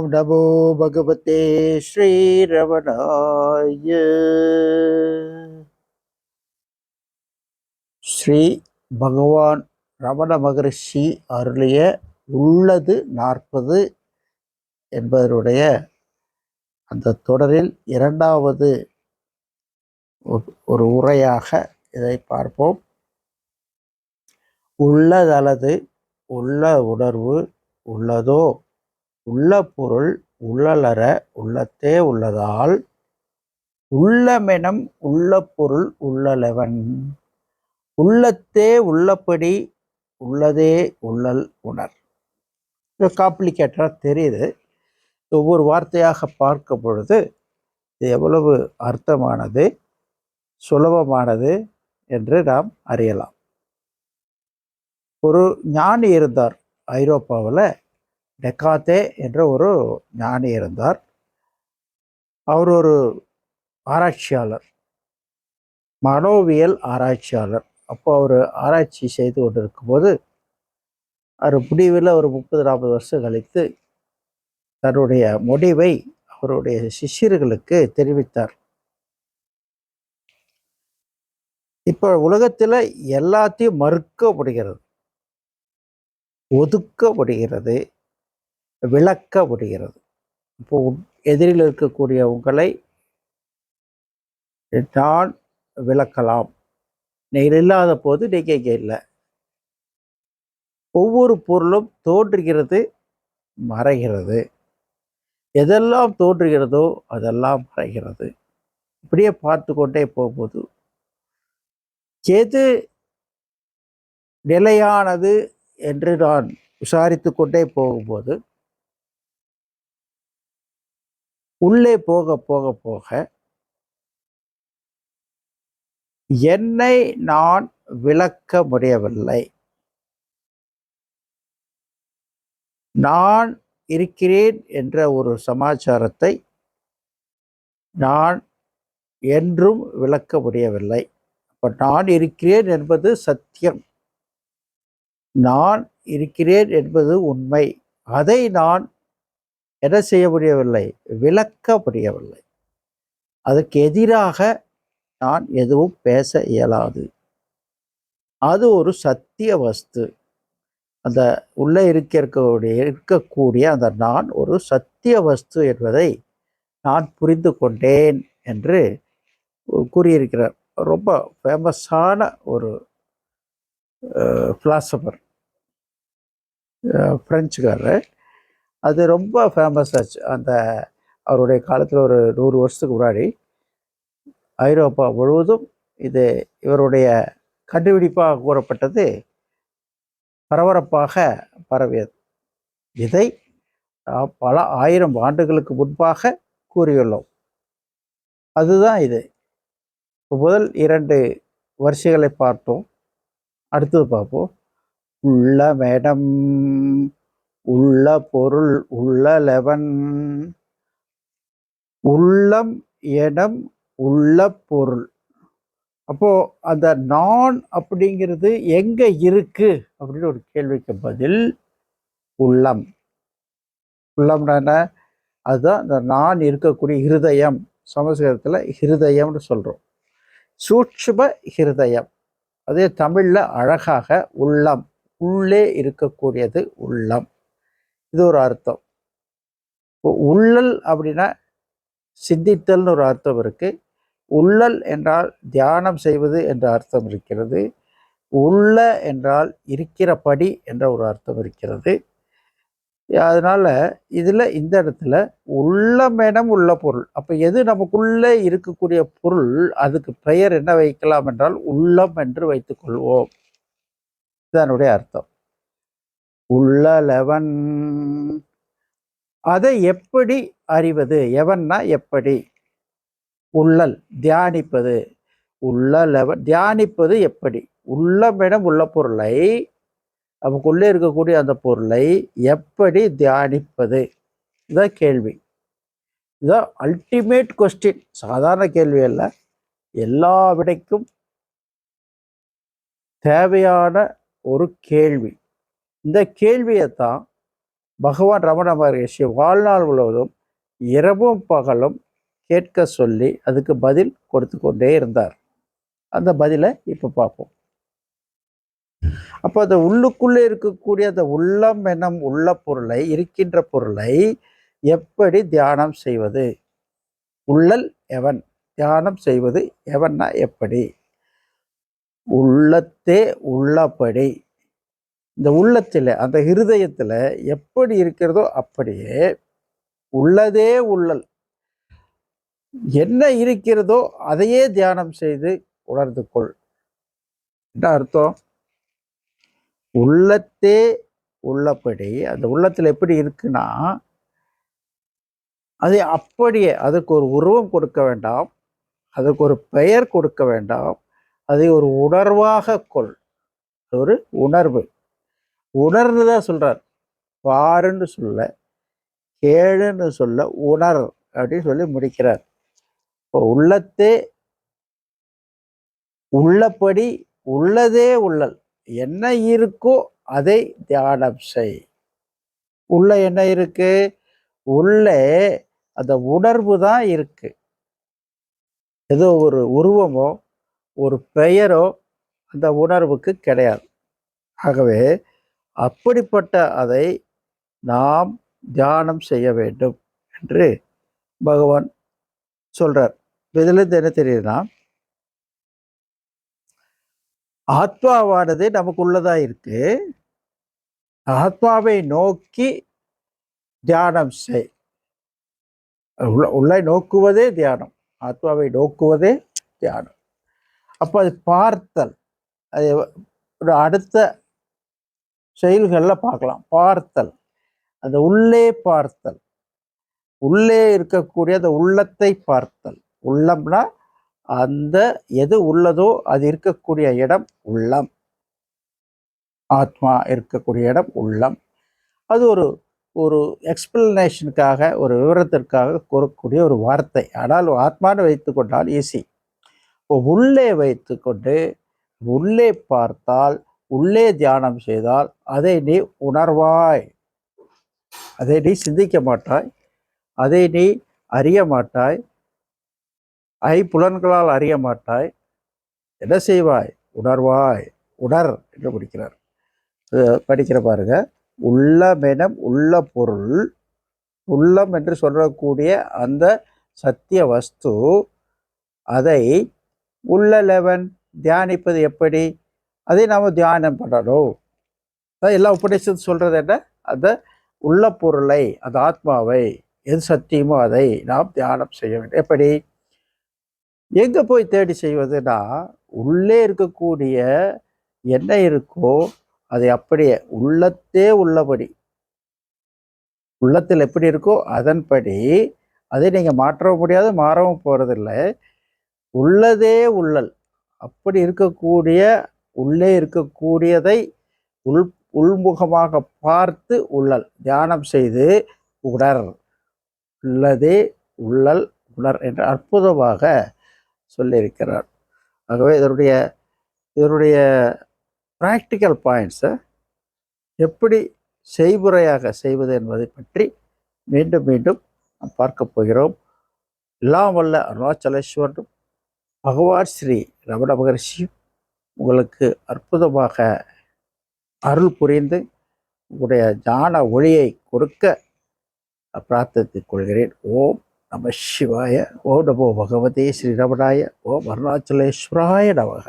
ஓம் நமோ பகவதே ஸ்ரீரமணாய. ஸ்ரீ பகவான் ரமண மகரிஷி அருளிய உள்ளது 40 என்பதனுடைய அந்த தொடரில் இரண்டாவது ஒரு உரையாக இதை பார்ப்போம். உள்ளதலது உள்ள உணர்வு உள்ளதோ உள்ள பொருள் உள்ளலற உள்ளத்தே உள்ளதால் உள்ளமெனம் உள்ள பொருள் உள்ளலவன் உள்ளத்தே உள்ளபடி உள்ளதே உள்ளல் உணர். இது காம்ப்ளிகேட்டடாக தெரியுது. ஒவ்வொரு வார்த்தையாக பார்க்கும் பொழுது இது எவ்வளவு அர்த்தமானது சுலபமானது என்று நாம் அறியலாம். ஒரு ஞானி இருந்தார் ஐரோப்பாவில். டெக்காத்தே என்ற ஒரு ஞானி இருந்தார். அவர் ஒரு ஆராய்ச்சியாளர், மனோவியல் ஆராய்ச்சியாளர். அப்போ அவர் ஆராய்ச்சி செய்து கொண்டிருக்கும் போது அவர் முடிவில் ஒரு 30-40 வருஷம் கழித்து தன்னுடைய முடிவை அவருடைய சிஷ்யர்களுக்கு தெரிவித்தார். இப்போ உலகத்தில் எல்லாத்தையும் மறுக்கப்படுகிறது, ஒதுக்கப்படுகிறது, விளக்கப்படுகிறது. இப்போ எதிரில் இருக்கக்கூடிய உங்களை நான் விளக்கலாம், நீங்கள் இல்லாத போது நீங்கள் இங்கே இல்லை. ஒவ்வொரு பொருளும் தோன்றுகிறது, மறைகிறது. எதெல்லாம் தோன்றுகிறதோ அதெல்லாம் மறைகிறது. இப்படியே பார்த்து கொண்டே போகும்போது எது நிலையானது என்று நான் விசாரித்து கொண்டே போகும்போது உள்ளே போக போக போக என்னை நான் விளக்க முடியவில்லை. நான் இருக்கிறேன் என்ற ஒரு சமாச்சாரத்தை நான் என்றும் விளக்க முடியவில்லை. அப்போ நான் இருக்கிறேன் என்பது சத்தியம், நான் இருக்கிறேன் என்பது உண்மை. அதை நான் என்ன செய்ய முடியவில்லை, விளக்க முடியவில்லை. அதற்கு எதிராக நான் எதுவும் பேச இயலாது. அது ஒரு சத்திய வஸ்து. அந்த உள்ளே இருக்கக்கூடிய அந்த நான் ஒரு சத்திய வஸ்து என்பதை நான் புரிந்து கொண்டேன் என்று கூறியிருக்கிறார். ரொம்ப ஃபேமஸான ஒரு ஃபிலாசபர், பிரெஞ்சுக்காரர். அது ரொம்ப ஃபேமஸ் ஆச்சு. அந்த அவருடைய காலத்தில் ஒரு 100 வருஷத்துக்கு முன்னாடி ஐரோப்பா முழுவதும் இது இவருடைய கண்டுபிடிப்பாக கூறப்பட்டது, பரபரப்பாக பரவியது. இதை பல 1000 ஆண்டுகளுக்கு முன்பாக கூறியுள்ளோம். அதுதான் இது. முதல் 2 வரிசைகளை பார்த்தோம். அடுத்தது பார்ப்போம். உள்ள மேடம் உள்ள பொருள் உள்ளலவன் உள்ளம் எடம் உள்ள பொருள். அப்போ அந்த நான் அப்படிங்கிறது எங்க இருக்கு அப்படின்னு ஒரு கேள்விக்கு பதில் உள்ளம். உள்ளம்னா அதுதான் இந்த நான் இருக்கக்கூடிய ஹிருதயம். சமஸ்கிருதத்தில் ஹிருதயம்னு சொல்கிறோம், சூட்சும ஹிருதயம். அதே தமிழில் அழகாக உள்ளம், உள்ளே இருக்கக்கூடியது உள்ளம். இது ஒரு அர்த்தம். உள்ளல் அப்படின்னா சிந்தித்தல்னு ஒரு அர்த்தம் இருக்கு. உள்ளல் என்றால் தியானம் செய்வது என்ற அர்த்தம் இருக்கிறது. உள்ள என்றால் இருக்கிறபடி என்ற ஒரு அர்த்தம் இருக்கிறது. அதனால இதுல இந்த இடத்துல உள்ளமெனம் உள்ள பொருள். அப்ப எது நமக்குள்ளே இருக்கக்கூடிய பொருள், அதுக்கு பெயர் என்ன வைக்கலாம் என்றால் உள்ளம் என்று வைத்துக் கொள்வோம். இதனுடைய அர்த்தம். உள்ளலவன். அதை எப்படி அறிவது? எவன்னா எப்படி? உள்ளல் தியானிப்பது. உள்ளலவன் தியானிப்பது எப்படி? உள்ளமெனம் உள்ள பொருளை, நமக்குள்ளே இருக்கக்கூடிய அந்த பொருளை எப்படி தியானிப்பது? இதான் கேள்வி. இதுதான் அல்டிமேட் கொஸ்டின். சாதாரண கேள்வி அல்ல, எல்லா விடைக்கும் தேவையான ஒரு கேள்வி. இந்த கேள்வியை தான் பகவான் ரமண மகரிஷி வாழ்நாள் முழுவதும் இரவும் பகலும் கேட்க சொல்லி அதுக்கு பதில் கொடுத்து கொண்டே இருந்தார். அந்த பதிலை இப்போ பார்ப்போம். அப்போ அந்த உள்ளுக்குள்ளே இருக்கக்கூடிய அந்த உள்ளம் எனும் உள்ள பொருளை, இருக்கின்ற பொருளை எப்படி தியானம் செய்வது? உள்ளல் எவன்? தியானம் செய்வது எவன்னா எப்படி? உள்ளத்தே உள்ளபடி, இந்த உள்ளத்தில், அந்த இருதயத்தில் எப்படி இருக்கிறதோ அப்படியே உள்ளதே உள்ளல். என்ன இருக்கிறதோ அதையே தியானம் செய்து உணர்ந்து கொள். என்ன அர்த்தம்? உள்ளத்தே உள்ளபடி, அந்த உள்ளத்தில் எப்படி இருக்குன்னா அதை அப்படியே, அதுக்கு ஒரு உருவம் கொடுக்க வேண்டாம், அதுக்கு ஒரு பெயர் கொடுக்க வேண்டாம், அதை ஒரு உணர்வாக கொள். ஒரு உணர்வு. உணர்ந்துதான் சொல்றார். பாருன்னு சொல்ல, கேளுன்னு சொல்ல, உணர் அப்படின்னு சொல்லி முடிக்கிறார். இப்போ உள்ளத்தே உள்ளபடி, உள்ளதே உள்ளல். என்ன இருக்கோ அதை தியானம் செய். உள்ள என்ன இருக்கு? உள்ளே அந்த உணர்வு தான் இருக்கு. ஏதோ ஒரு உருவமோ ஒரு பெயரோ அந்த உணர்வுக்கு கிடையாது. ஆகவே அப்படிப்பட்ட அதை நாம் தியானம் செய்ய வேண்டும் என்று பகவான் சொல்றார். இதிலிருந்து என்ன தெரியுதுன்னா, ஆத்மாவானது நமக்குள்ளதா இருக்கு. ஆத்மாவை நோக்கி தியானம் செய். உள்ளே நோக்குவதே தியானம். ஆத்மாவை நோக்குவதே தியானம். அப்போ அது பார்த்தல். அது ஒரு அடுத்த செயல்களில் பார்க்கலாம். பார்த்தல், அந்த உள்ளே பார்த்தல், உள்ளே இருக்கக்கூடிய அந்த உள்ளத்தை பார்த்தல். உள்ளம்னா அந்த எது உள்ளதோ அது இருக்கக்கூடிய இடம் உள்ளம். ஆத்மா இருக்கக்கூடிய இடம் உள்ளம். அது ஒரு ஒரு எக்ஸ்பிளனேஷனுக்காக, ஒரு விவரத்திற்காக கூறக்கூடிய ஒரு வார்த்தை. ஆனால் ஆத்மான்னு வைத்து கொண்டால் ஈஸி. உள்ளே வைத்து கொண்டு உள்ளே பார்த்தால், உள்ளே தியானம் செய்தால் அதை நீ உணர்வாய். அதை நீ சிந்திக்க மாட்டாய், அதை நீ அறிய மாட்டாய், ஐம்புலன்களால் அறிய மாட்டாய். என்ன செய்வாய்? உணர்வாய். உணர் என்று படிக்கிற பாருங்க. உள்ளமெனும் உள்ள பொருள், உள்ளம் என்று சொல்லக்கூடிய அந்த சத்திய வஸ்து, அதை உள்ளலவன் தியானிப்பது எப்படி? அதை நாம் தியானம் பண்ணணும். எல்லா உபநிஷத்து சொல்றது என்ன? அந்த உள்ள பொருளை, அந்த ஆத்மாவை, எது சத்தியமோ அதை நாம் தியானம் செய்ய வேண்டும். எப்படி? எங்க போய் தேடி செய்வதுன்னா, உள்ளே இருக்கக்கூடிய என்ன இருக்கோ அதை அப்படியே உள்ளத்தே உள்ளபடி, உள்ளத்தில் எப்படி இருக்கோ அதன்படி, அதை நீங்க மாற்றவும் முடியாது, மாறவும் போறதில்லை. உள்ளதே உள்ளல். அப்படி இருக்கக்கூடிய, உள்ளே இருக்கக்கூடியதை உள்முகமாக பார்த்து உள்ளல் தியானம் செய்து உணர். உள்ளதே உள்ளல் உணர் என்று அற்புதமாக சொல்லியிருக்கிறார். ஆகவே இதனுடைய ப்ராக்டிக்கல் பாயிண்ட்ஸை எப்படி செய்முறையாக செய்வது என்பதை பற்றி மீண்டும் மீண்டும் நாம் பார்க்க போகிறோம். எல்லாம் வல்ல அருணாச்சலேஸ்வரனும் பகவான் ஸ்ரீ ரமண மகரிஷியும் உங்களுக்கு அற்புதமாக அருள் புரிந்து உங்களுடைய ஞான ஒளியை கொடுக்க பிரார்த்தித்துக் கொள்கிறேன். ஓம் நம சிவாய. ஓம் நமோ பகவதே ஸ்ரீ ரமணாய. ஓம் அருணாச்சலேஸ்வராய நமக.